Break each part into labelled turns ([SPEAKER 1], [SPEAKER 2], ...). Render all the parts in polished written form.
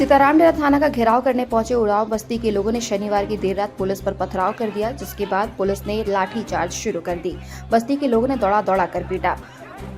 [SPEAKER 1] सीताराम डेरा थाना का घेराव करने पहुंचे उड़ाव बस्ती के लोगों ने शनिवार की देर रात पुलिस पर पथराव कर दिया, जिसके बाद पुलिस ने लाठीचार्ज शुरू कर दी। बस्ती के लोगों ने दौड़ा कर पीटा।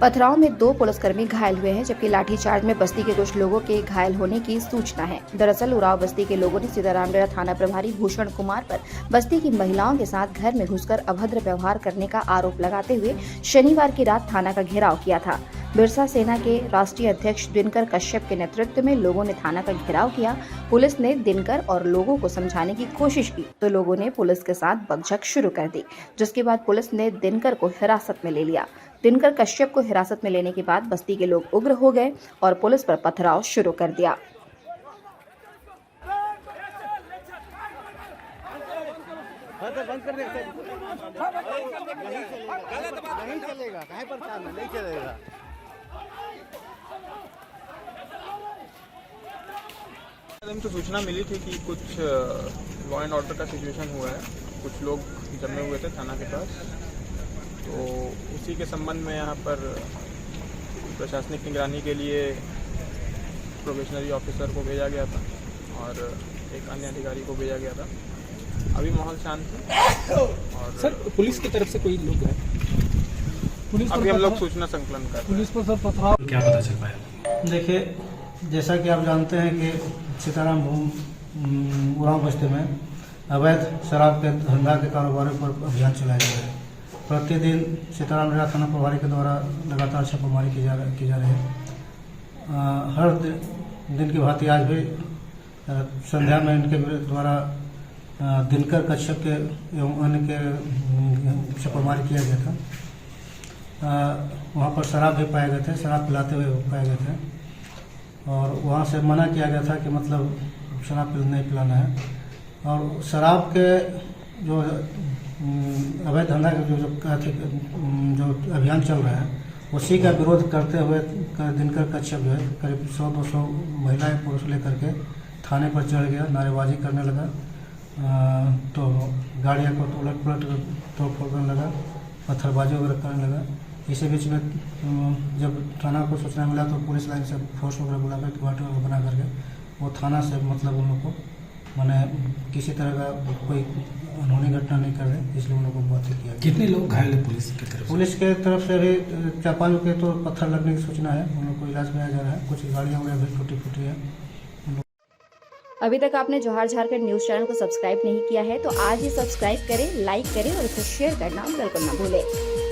[SPEAKER 1] पथराव में 2 पुलिसकर्मी घायल हुए हैं, जबकि लाठीचार्ज में बस्ती के कुछ लोगों के घायल होने की सूचना है। दरअसल उड़ाव बस्ती के लोगों ने सीताराम डेरा थाना प्रभारी भूषण कुमार पर बस्ती की महिलाओं के साथ घर में घुसकर अभद्र व्यवहार करने का आरोप लगाते हुए शनिवार की रात थाना का घेराव किया था। बिरसा सेना के राष्ट्रीय अध्यक्ष दिनकर कश्यप के नेतृत्व में लोगों ने थाना का घेराव किया। पुलिस ने दिनकर और लोगों को समझाने की कोशिश की तो लोगों ने पुलिस के साथ बकझक शुरू कर दी, जिसके बाद पुलिस ने दिनकर को हिरासत में ले लिया। दिनकर कश्यप को हिरासत में लेने के बाद बस्ती के लोग उग्र हो गए और पुलिस पर पथराव शुरू कर दिया।
[SPEAKER 2] नहीं चलेगा, काहे परेशान है? नहीं चलेगा।
[SPEAKER 3] तो सूचना मिली थी कि कुछ लॉ एंड ऑर्डर का सिचुएशन हुआ है, कुछ लोग जमे हुए थे थाना के पास, तो उसी के संबंध में यहाँ पर प्रशासनिक निगरानी के लिए प्रोबेशनरी ऑफिसर को भेजा गया था और एक अन्य अधिकारी को भेजा गया था। अभी माहौल शांत है। और
[SPEAKER 4] सर पुलिस की तरफ से कोई लोग हैं? पुलिस
[SPEAKER 3] अभी हम लोग सूचना संकलन कर रहे हैं।
[SPEAKER 4] पुलिस पर सर पथराव क्या पता चल पाया?
[SPEAKER 5] देखिए, जैसा कि आप जानते हैं कि सीताराम उड़ाव बस्ती में अवैध शराब के धंधा के कारोबार पर अभियान चलाया जा रहा है। प्रतिदिन सीताराम डेरा थाना प्रभारी के द्वारा लगातार छापेमारी की जा रही है। हर दिन की भांति आज भी संध्या में इनके द्वारा दिनकर कश्यप के एवं अन्य के छापेमारी किया गया था। वहाँ पर शराब भी पाए गए थे, शराब पिलाते हुए पाए गए थे और वहाँ से मना किया गया था कि मतलब शराब नहीं पिलाना है। और शराब के जो अवैध धंधा के जो अभियान चल रहा है, उसी का विरोध करते हुए दिनकर कश्यप जो है करीब 100-200 महिलाएं पुरुष लेकर के थाने पर चढ़ गया, नारेबाजी करने लगा, तो गाड़ियाँ को उलट पलट तोड़ फोड़ करने लगा, पत्थरबाजी वगैरह करने लगा। इसी बीच में जब थाना को सूचना मिला तो पुलिस लाइन से फोर्स वगैरह बुला कर क्वार्टर बना करके वो थाना से मतलब उन लोग को मैंने किसी तरह का कोई अनहोनी घटना नहीं कर रहे, इसलिए उन लोगों को बात किया।
[SPEAKER 4] कितने लोग घायल है पुलिस की तरफ से?
[SPEAKER 5] पुलिस के तरफ से भी 4-5 के तो पत्थर लगने की सूचना है, उन लोग को इलाज में जा रहा है। कुछ गाड़ियाँ वगैरह भी टूटी फूटी है।
[SPEAKER 1] अभी तक आपने जोहार झारखंड न्यूज चैनल को सब्सक्राइब नहीं किया है तो आज ही सब्सक्राइब करें, लाइक करें और इसे शेयर करना बिल्कुल न भूलें।